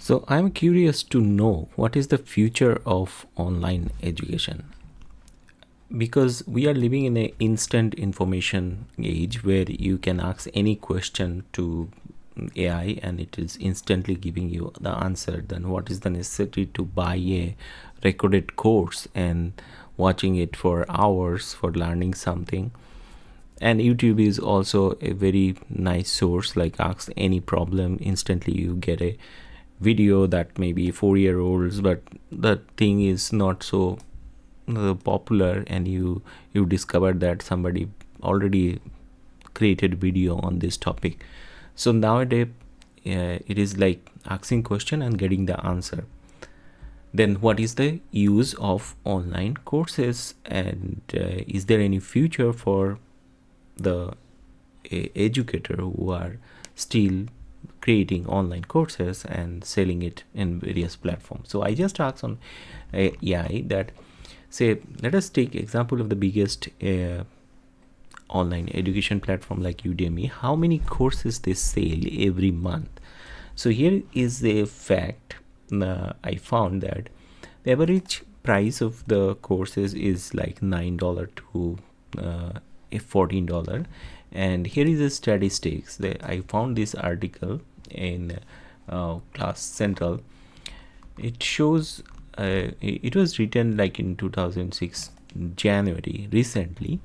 So I'm curious to know what is the future of online education, because we are living in an instant information age where you can ask any question to AI and it is instantly giving you the answer. Then what is the necessity to buy a recorded course and watching it for hours for learning something? And YouTube is also a very nice source. Like, ask any problem, instantly you get a video that may be 4-year-olds, but the thing is not so popular, and you discover that somebody already created video on this topic. So nowadays it is like asking question and getting the answer. Then what is the use of online courses, and is there any future for the educator who are still creating online courses and selling it in various platforms? So I just asked on AI that, say, let us take example of the biggest online education platform like Udemy. How many courses they sell every month? So here is the fact. I found that the average price of the courses is like $9 to $14. And here is the statistics. I found this article in Class Central. It shows it was written like in 2006 January, recently,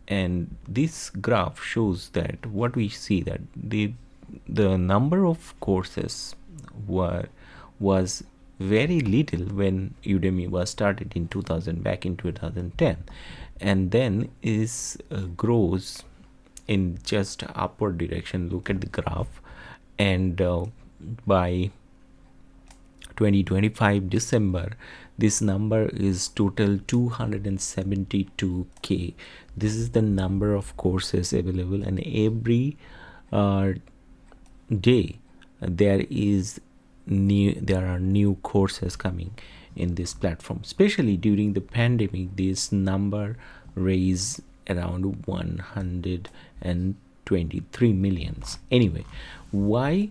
and this graph shows that what we see, that the number of courses was very little when Udemy was started in 2000, back in 2010, and then is grows in just upward direction. Look at the graph, and by 2025 December, this number is total 272k. This is the number of courses available, and every day there are new courses coming in this platform. Especially during the pandemic, this number raised around 123 millions. Anyway, why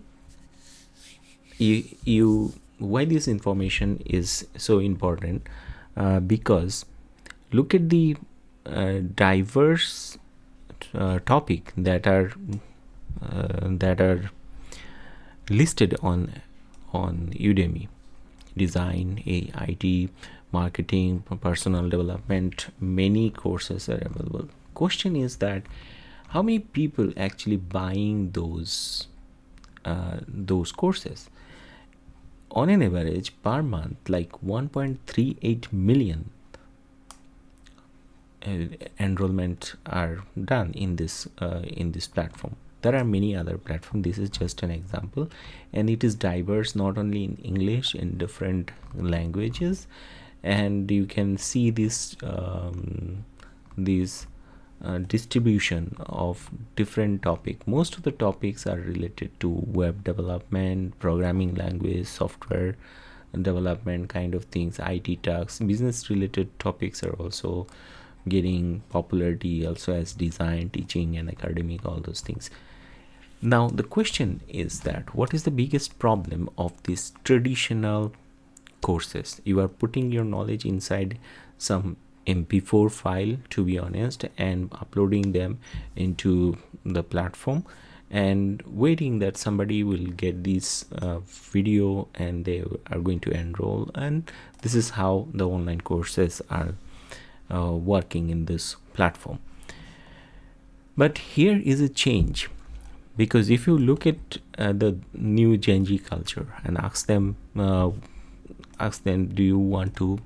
why this information is so important? Because look at the diverse topic that are listed on Udemy: design, IT, marketing, personal development. Many courses are available. Question is that how many people actually buying those courses? On an average per month, like 1.38 million enrollment are done in this platform. There are many other platforms. This is just an example, and it is diverse, not only in English, in different languages. And you can see this distribution of different topic. Most of the topics are related to web development, programming language, software development kind of things, IT tasks. Business related topics are also getting popularity, also as design, teaching, and academic, all those things. Now the question is that what is the biggest problem of these traditional courses? You are putting your knowledge inside some MP4 file, to be honest, and uploading them into the platform and waiting that somebody will get this video and they are going to enroll. And this is how the online courses are working in this platform. But here is a change, because if you look at the new Gen Z culture and ask them, do you want to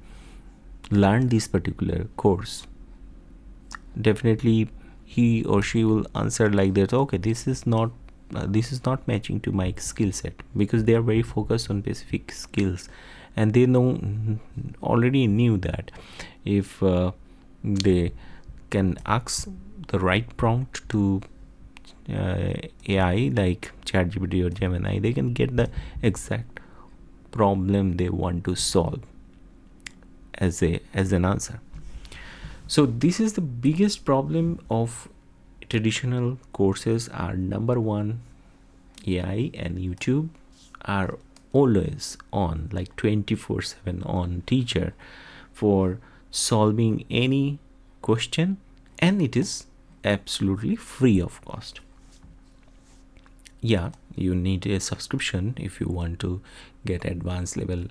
learn this particular course? Definitely he or she will answer like that, okay, this is not matching to my skill set, because they are very focused on specific skills, and they already knew that if they can ask the right prompt to AI like ChatGPT or Gemini, they can get the exact problem they want to solve as an answer. So this is the biggest problem of traditional courses. Are number one, AI and YouTube are always on, like 24/7 on teacher for solving any question, and it is absolutely free of cost. Yeah, you need a subscription if you want to get advanced level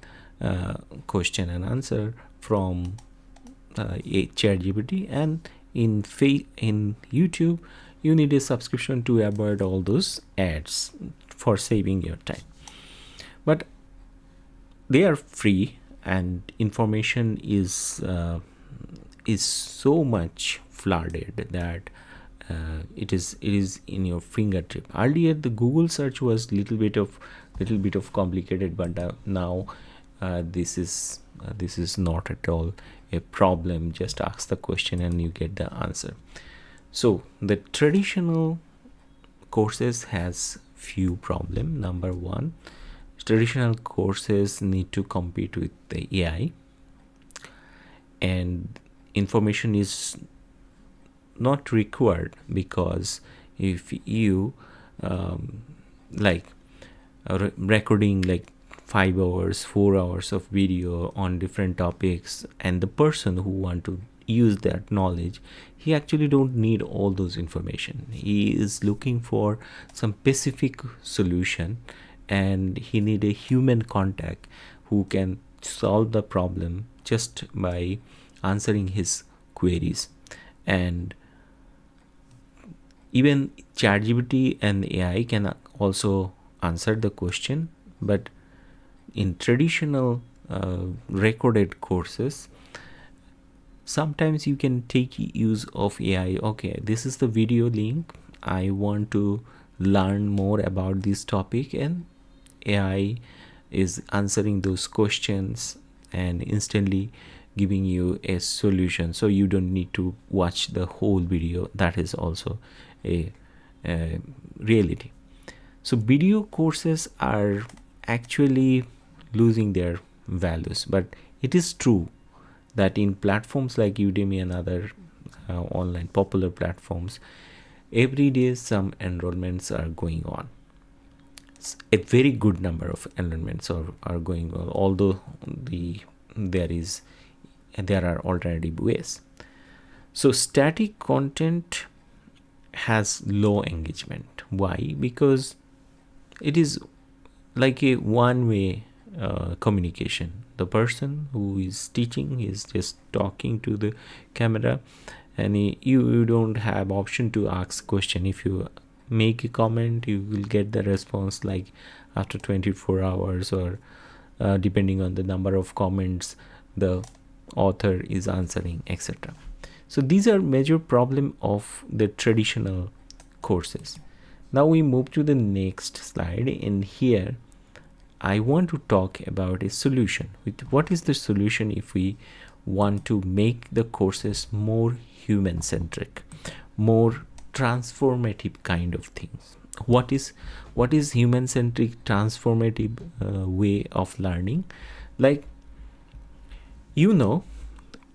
question and answer from ChatGPT, and in YouTube you need a subscription to avoid all those ads for saving your time. But they are free, and information is so much flooded that it is in your fingertip. Earlier the Google search was little bit of complicated, but now this is not at all a problem. Just ask the question and you get the answer. So the traditional courses has few problem. Number one, traditional courses need to compete with the AI, and information is not required, because if you recording like 5 hours 4 hours of video on different topics, and the person who want to use that knowledge, he actually don't need all those information. He is looking for some specific solution, and he need a human contact who can solve the problem just by answering his queries. And even ChatGPT and AI can also answer the question, but in traditional recorded courses, sometimes you can take use of AI. Okay, this is the video link, I want to learn more about this topic, and AI is answering those questions and instantly giving you a solution, so you don't need to watch the whole video. That is also a reality. So video courses are actually losing their values, but it is true that in platforms like Udemy and other online popular platforms, every day some enrollments are going on. A very good number of enrollments are going on, although there are alternative ways. So static content has low engagement. Why? Because it is like a one-way communication. The person who is teaching is just talking to the camera, and you don't have option to ask question. If you make a comment, you will get the response like after 24 hours, or depending on the number of comments the author is answering, etc. So these are major problem of the traditional courses. Now we move to the next slide, and here I want to talk about a solution. What is the solution if we want to make the courses more human-centric, more transformative kind of things? What is human-centric transformative way of learning? Like,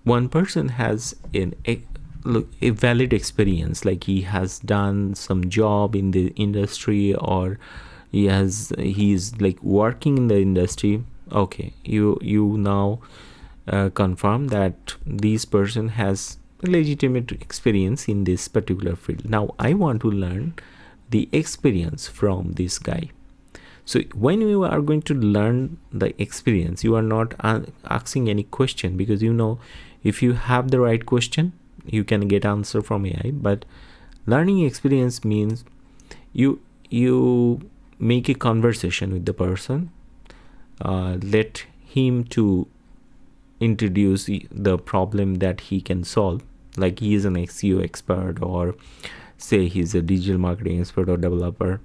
one person has a valid experience, like he has done some job in the industry, or he's like working in the industry. Okay, you now confirm that this person has a legitimate experience in this particular field. Now I want to learn the experience from this guy. So when you are going to learn the experience, you are not asking any question, because if you have the right question, you can get answer from AI. But learning experience means you make a conversation with the person, let him to introduce the problem that he can solve. Like he is an SEO expert, or say he's a digital marketing expert or developer.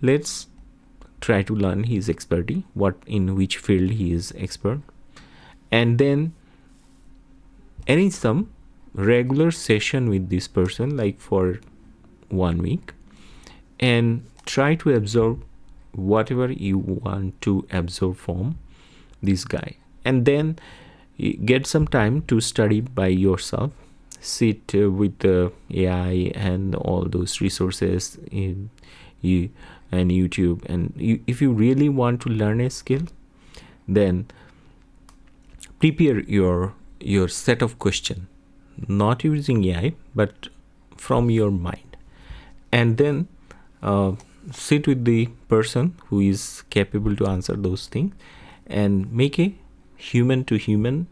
Let's try to learn his expertise, in which field he is expert, and then arrange some regular session with this person, like for 1 week, and try to absorb whatever you want to absorb from this guy, and then get some time to study by yourself. Sit with the AI and all those resources. You and YouTube. And if you really want to learn a skill, then prepare your set of questions, not using AI, but from your mind, and then sit with the person who is capable to answer those things and make a human to human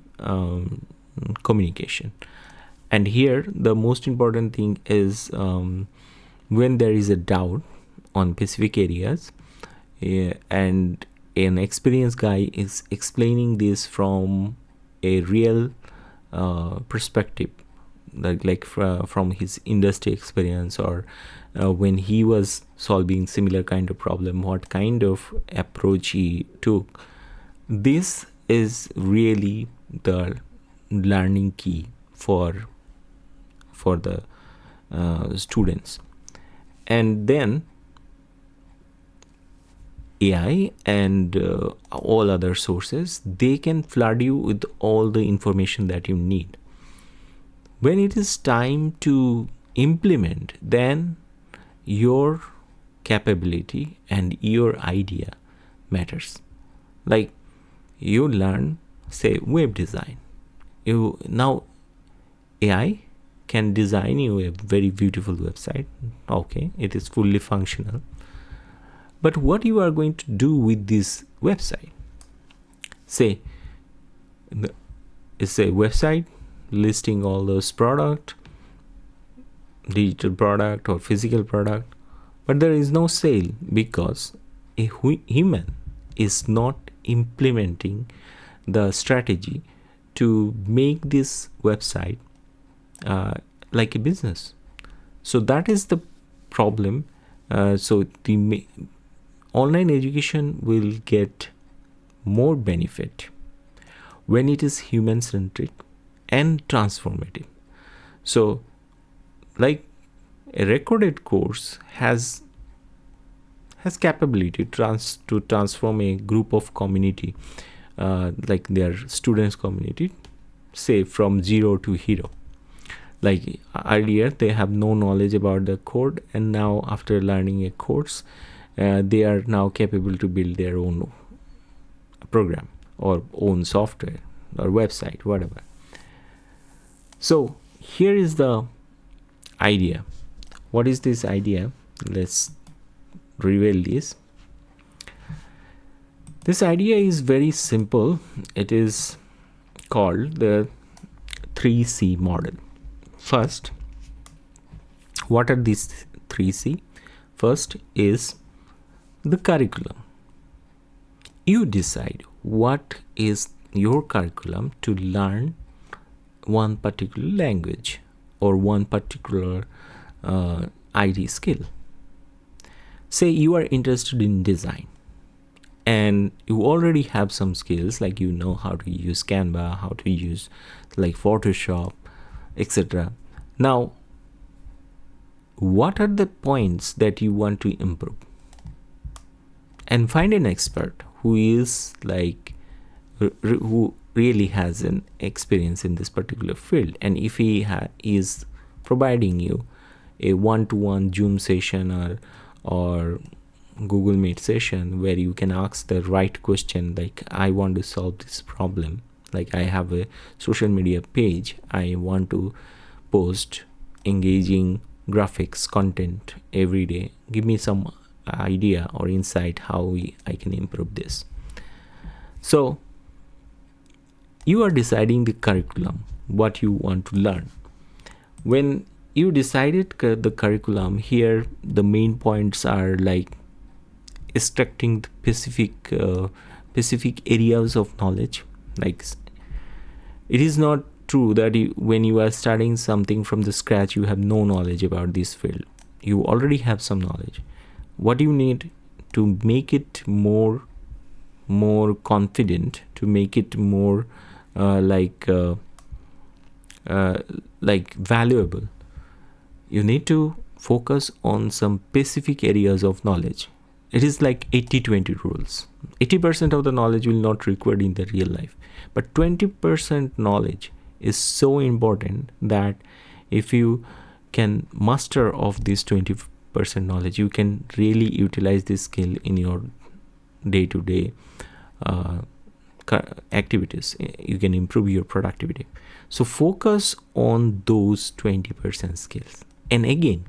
communication. And here the most important thing is, when there is a doubt on specific areas, and an experienced guy is explaining this from a real perspective, from his industry experience, or when he was solving similar kind of problem, what kind of approach he took. This is really the learning key for the students. And then AI and all other sources, they can flood you with all the information that you need. When it is time to implement, then your capability and your idea matters. Like, you learn, say, web design. Now AI can design you a very beautiful website. Okay, it is fully functional. But what you are going to do with this website? Say, it's a website listing all those product, digital product or physical product, but there is no sale because a human is not implementing the strategy to make this website like a business. So that is the problem. So the online education will get more benefit when it is human-centric and transformative. So, like, a recorded course has capability to transform a group of community, like their students community, say from zero to hero. Like earlier, they have no knowledge about the code, and now after learning a course, they are now capable to build their own program or own software or website, whatever. So here is the idea. What is this idea? Let's reveal this. This idea is very simple. It is called the 3C model. First, what are these 3C? First is the curriculum. You decide what is your curriculum to learn one particular language or one particular IT skill. Say you are interested in design and you already have some skills, like you know how to use Canva, how to use like Photoshop, etc. Now, what are the points that you want to improve? And find an expert who is like who really has an experience in this particular field. And if he is providing you a one-to-one Zoom session or Google Meet session where you can ask the right question, like, I want to solve this problem, like I have a social media page, I want to post engaging graphics content every day, give me some idea or insight how I can improve this. So you are deciding the curriculum, what you want to learn. When you decided the curriculum, here the main points are like extracting the specific areas of knowledge. Like, it is not true that when you are studying something from the scratch, you have no knowledge about this field. You already have some knowledge. What you need to make it more confident, to make it more valuable, you need to focus on some specific areas of knowledge. It is like 80-20 rules. 80% of the knowledge will not required in the real life, but 20% knowledge is so important that if you can master of this 20% percent knowledge, you can really utilize this skill in your day-to-day activities. You can improve your productivity. So focus on those 20% skills. And again,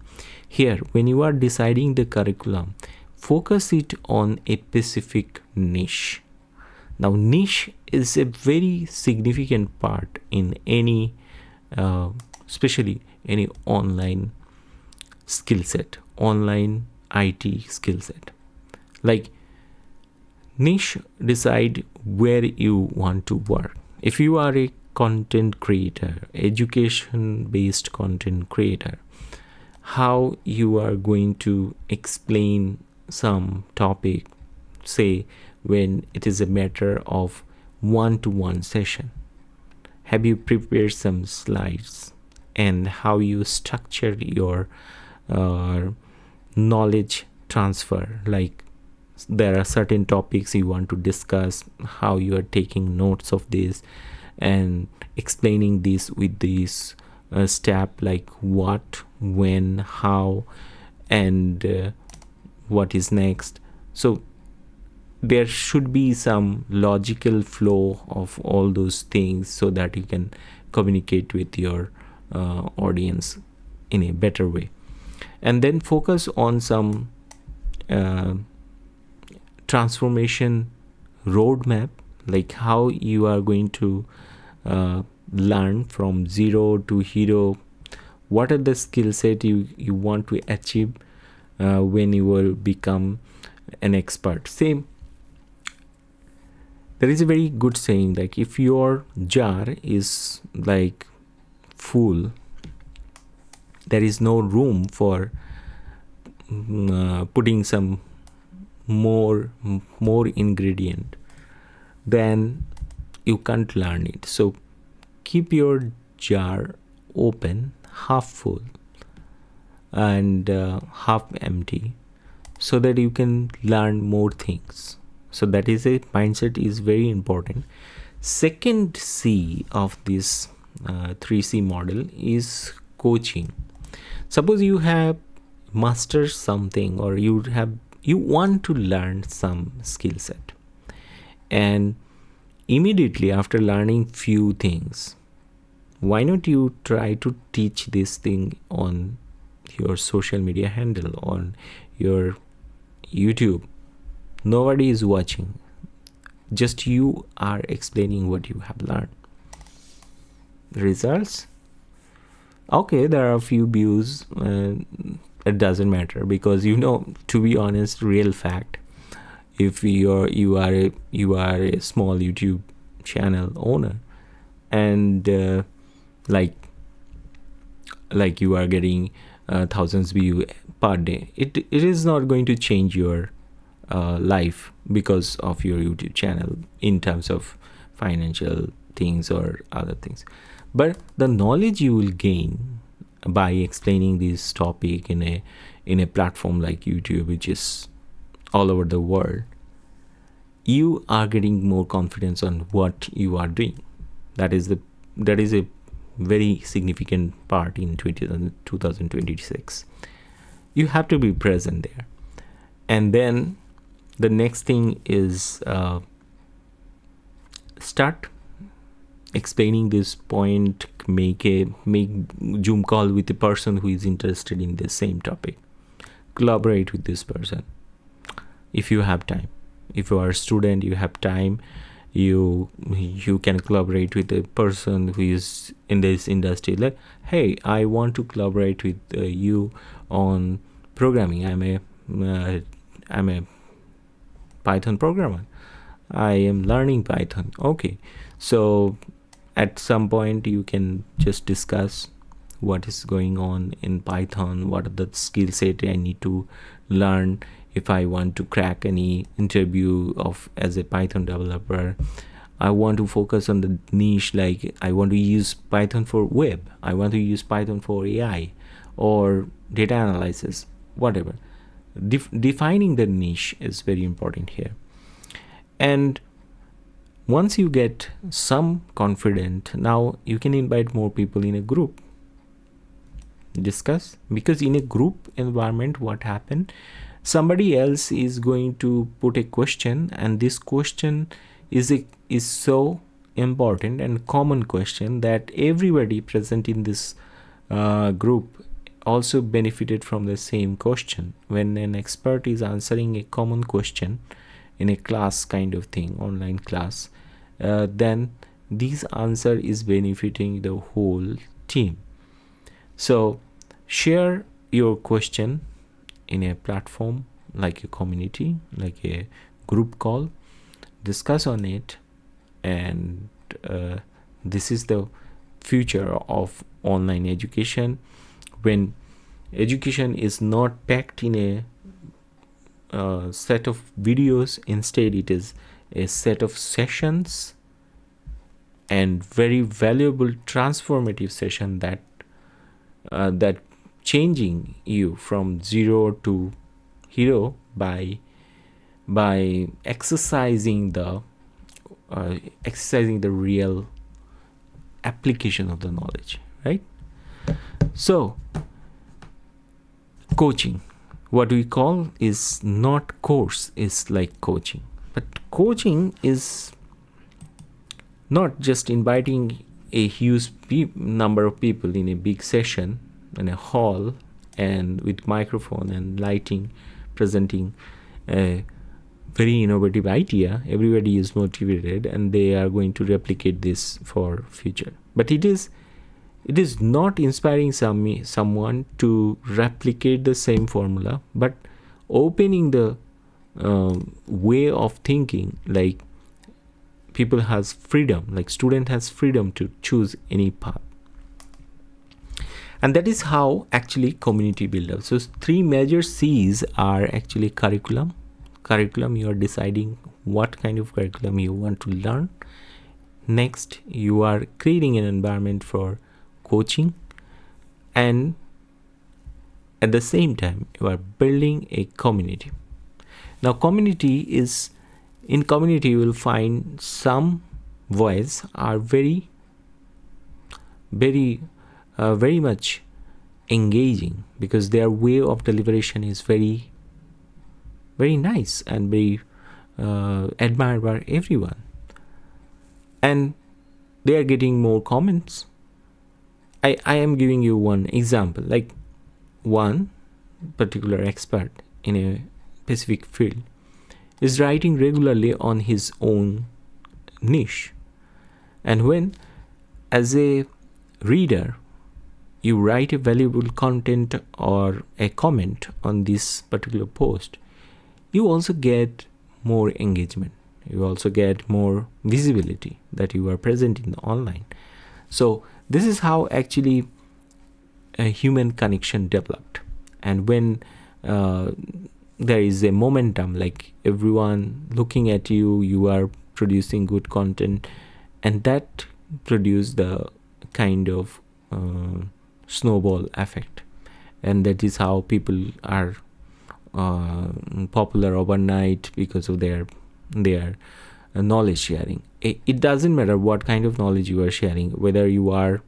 here, when you are deciding the curriculum, focus it on a specific niche. Now, niche is a very significant part in any, especially any online skill set, online IT skill set. Like, niche decide where you want to work. If you are a content creator, education based content creator, how you are going to explain some topic, say when it is a matter of one-to-one session. Have you prepared some slides, and how you structure your knowledge transfer? Like, there are certain topics you want to discuss, how you are taking notes of this and explaining this with this step, like what, when, how, and what is next. So there should be some logical flow of all those things so that you can communicate with your audience in a better way. And then focus on some transformation roadmap, like how you are going to learn from zero to hero. What are the skill set you want to achieve when you will become an expert? Same, there is a very good saying, like, if your jar is like full, there is no room for putting some more ingredient, then you can't learn it. So keep your jar open, half full and half empty, so that you can learn more things. So that is a mindset is very important. Second C of this 3C model is coaching. Suppose you have mastered something, or you want to learn some skill set, and immediately after learning few things, why not you try to teach this thing on your social media handle, on your YouTube? Nobody is watching, just you are explaining what you have learned. Results, okay, there are a few views, it doesn't matter, because to be honest, real fact, if you are a small YouTube channel owner, and like you are getting thousands view per day, it is not going to change your life because of your YouTube channel in terms of financial things or other things. But the knowledge you will gain by explaining this topic in a platform like YouTube, which is all over the world, you are getting more confidence on what you are doing. That is a very significant part in 2026. You have to be present there. And then the next thing is start explaining this point. Make Zoom call with a person who is interested in the same topic. Collaborate with this person if you have time. If you are a student, you have time, you can collaborate with a person who is in this industry. Like, hey, I want to collaborate with you on programming. I'm a Python programmer. I am learning Python. Okay, so at some point you can just discuss what is going on in Python, what are the skill set I need to learn if I want to crack any interview as a Python developer. I want to focus on the niche, like I want to use Python for web, I want to use Python for AI or data analysis, whatever. Defining the niche is very important here. And once you get some confidence, now you can invite more people in a group. discuss, because in a group environment, what happened, somebody else is going to put a question, and this question is so important and common question that everybody present in this group also benefited from the same question. When an expert is answering a common question in a class kind of thing, online class, then this answer is benefiting the whole team. So share your question in a platform like a community, like a group call, discuss on it, and this is the future of online education, when education is not packed in a set of videos. Instead, it is a set of sessions, and very valuable transformative session that changing you from zero to hero by exercising the real application of the knowledge, right? So coaching, what we call is not course, is like coaching. But coaching is not just inviting a huge number of people in a big session in a hall and with microphone and lighting, presenting a very innovative idea. Everybody is motivated and they are going to replicate this for future. But it is not inspiring someone to replicate the same formula, but opening the way of thinking, like people has freedom, like student has freedom to choose any path. And that is how actually community build up. So 3 major C's are actually curriculum. You are deciding what kind of curriculum you want to learn. Next, you are creating an environment for coaching, and at the same time you are building a community. Now in community you will find some voice are very much engaging, because their way of deliberation is very nice and very admired by everyone, and they are getting more comments. I am giving you one example, like one particular expert in a specific field is writing regularly on his own niche, and when as a reader you write a valuable content or a comment on this particular post, you also get more engagement, you also get more visibility that you are present in the online. So this is how actually a human connection developed. And when there is a momentum, like everyone looking at you, you are producing good content, and that produce the kind of snowball effect, and that is how people are popular overnight because of their knowledge sharing. It doesn't matter what kind of knowledge you are sharing, whether you are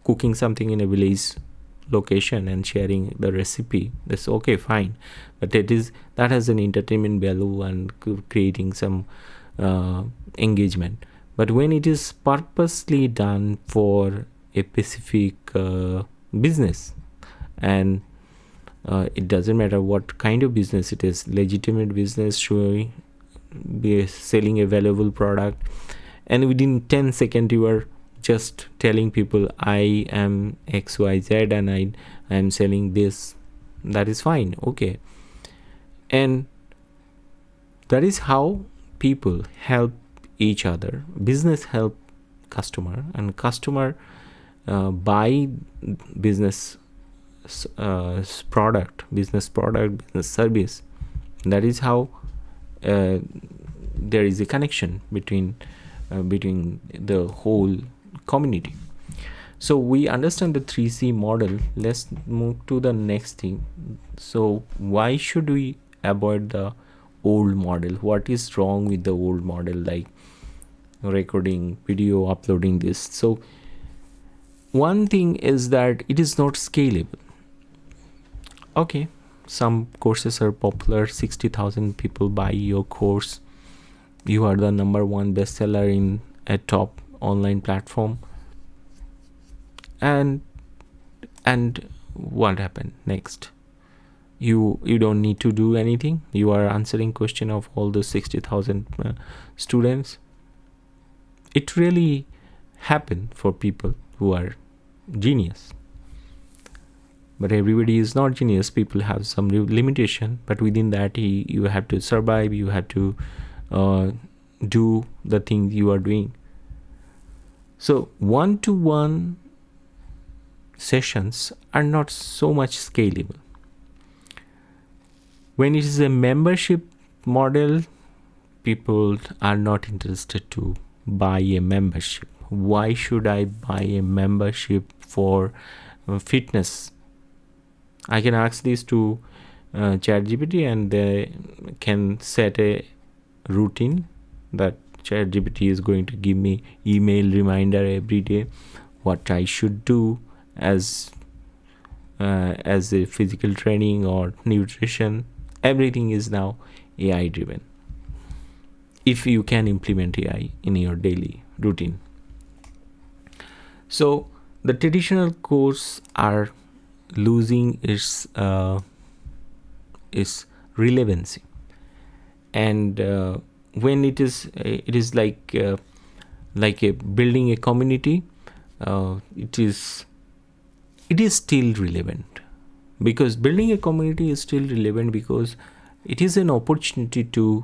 cooking something in a village location and sharing the recipe, that's okay, fine, but that has an entertainment value and creating some engagement. But when it is purposely done for a specific business, and it doesn't matter what kind of business it is, legitimate business, showing be selling a valuable product, and within 10 seconds you are just telling people I am XYZ and I am selling this, that is fine, okay. And that is how people help each other. Business help customer, and customer buy business product, business service. That is how there is a connection between the whole community. So we understand the 3C model. Let's move to the next thing. So why should we avoid the old model? What is wrong with the old model, like recording video, uploading this? So one thing is that it is not scalable. Okay, some courses are popular, 60,000 people buy your course, you are the number one bestseller in a top online platform, and what happened next? You don't need to do anything. You are answering question of all the 60,000 students. It really happened for people who are genius, but everybody is not genius. People have some limitation, but within that you have to survive. You have to do the things you are doing. So one-to-one sessions are not so much scalable. When it is a membership model, people are not interested to buy a membership. Why should I buy a membership for fitness? I can ask this to ChatGPT, and they can set a routine that ChatGPT is going to give me email reminder every day what I should do as a physical training or nutrition. Everything is now AI driven, if you can implement AI in your daily routine. So the traditional course are losing its relevancy, and when it is like a building a community, it is still relevant, because building a community is still relevant, because it is an opportunity to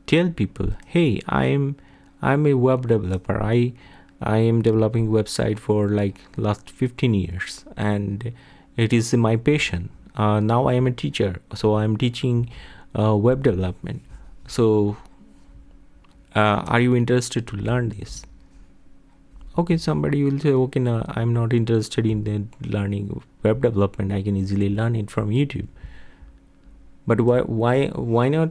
tell people, hey, I'm a web developer. I am developing website for like last 15 years, and it is my passion. Now I am a teacher, so I'm teaching web development. So are you interested to learn this? Okay, somebody will say, okay, no, I'm not interested in the learning web development. I can easily learn it from YouTube. But why not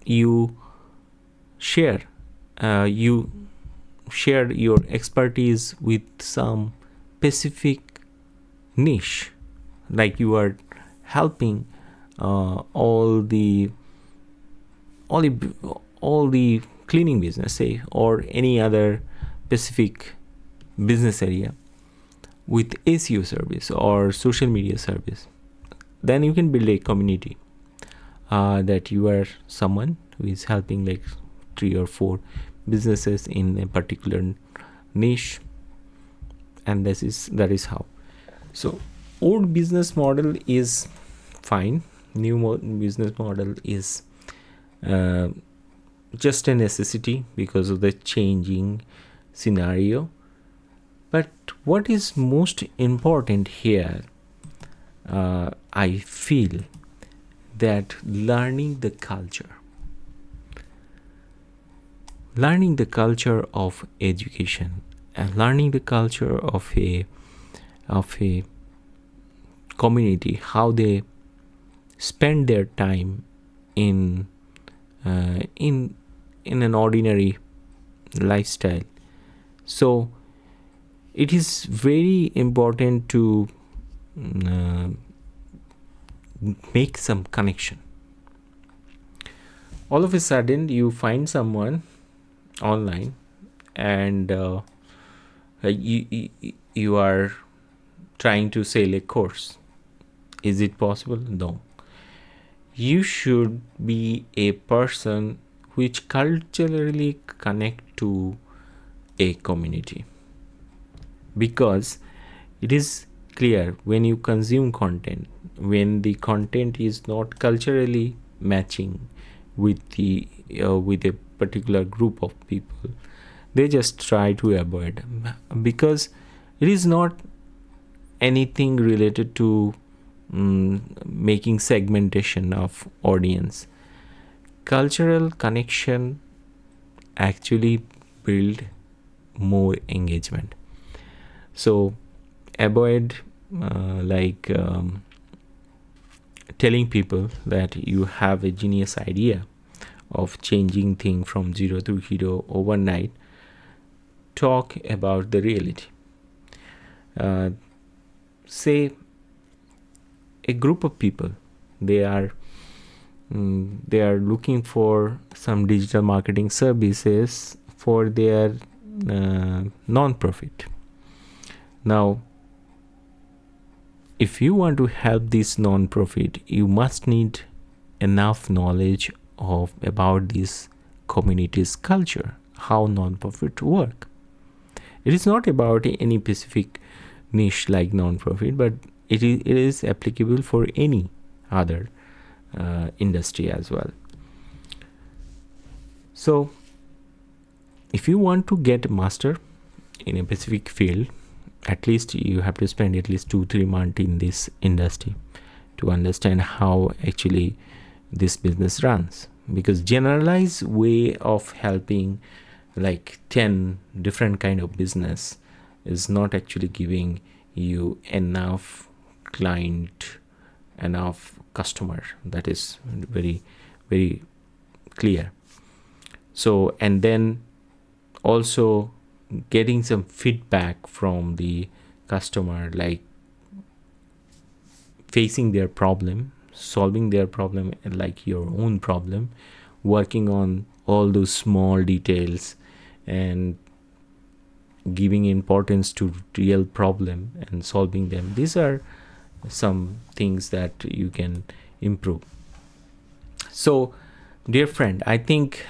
you share your expertise with some specific niche, like you are helping all the cleaning business, say, or any other specific business area with SEO service or social media service. Then you can build a community that you are someone who is helping like 3 or 4 businesses in a particular niche, and that is how. So old business model is fine, new business model is just a necessity because of the changing scenario. But what is most important here, I feel that learning the culture of education, and learning the culture of a community, how they spend their time in an ordinary lifestyle. So it is very important to make some connection. All of a sudden you find someone online, and you are trying to sell a course. Is it possible? No. You should be a person which culturally connect to a community, because it is clear when you consume content, when the content is not culturally matching with a particular group of people, they just try to avoid, because it is not anything related to making segmentation of audience. Cultural connection actually build more engagement. So avoid telling people that you have a genius idea of changing thing from zero to hero overnight. talk about the reality. Say a group of people, they are looking for some digital marketing services for their non-profit. Now, if you want to help this non-profit, you must need enough knowledge about this community's culture, how non-profit work. It is not about any specific niche like non-profit, but it is applicable for any other industry as well. So if you want to get a master in a specific field, at least you have to spend at least 2-3 months in this industry to understand how actually this business runs, because generalized way of helping like 10 different kind of business is not actually giving you enough client, enough customer. That is very, very clear. So, and then also getting some feedback from the customer, like facing their problem, solving their problem like your own problem, working on all those small details and giving importance to real problem and solving them. These are some things that you can improve. So dear friend, I think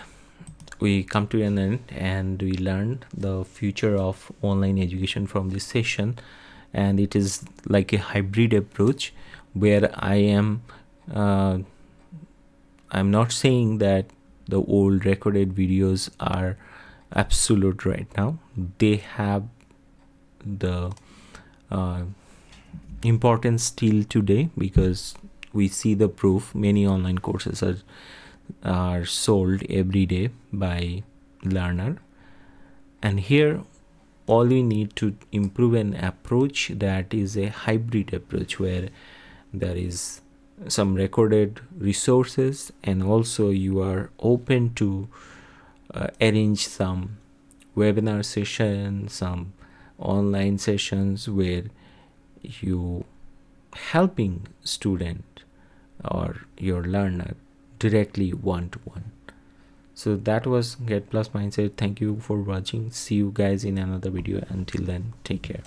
we come to an end and we learned the future of online education from this session, and it is like a hybrid approach where I'm not saying that the old recorded videos are absolute right now. They have the importance still today, because we see the proof. Many online courses are sold every day by learner, and here all we need to improve an approach that is a hybrid approach where there is some recorded resources and also you are open to arrange some webinar sessions, some online sessions where you helping student or your learner directly one-to-one. So that was Get Plus Mindset. Thank you for watching. See you guys in another video. Until then, take care.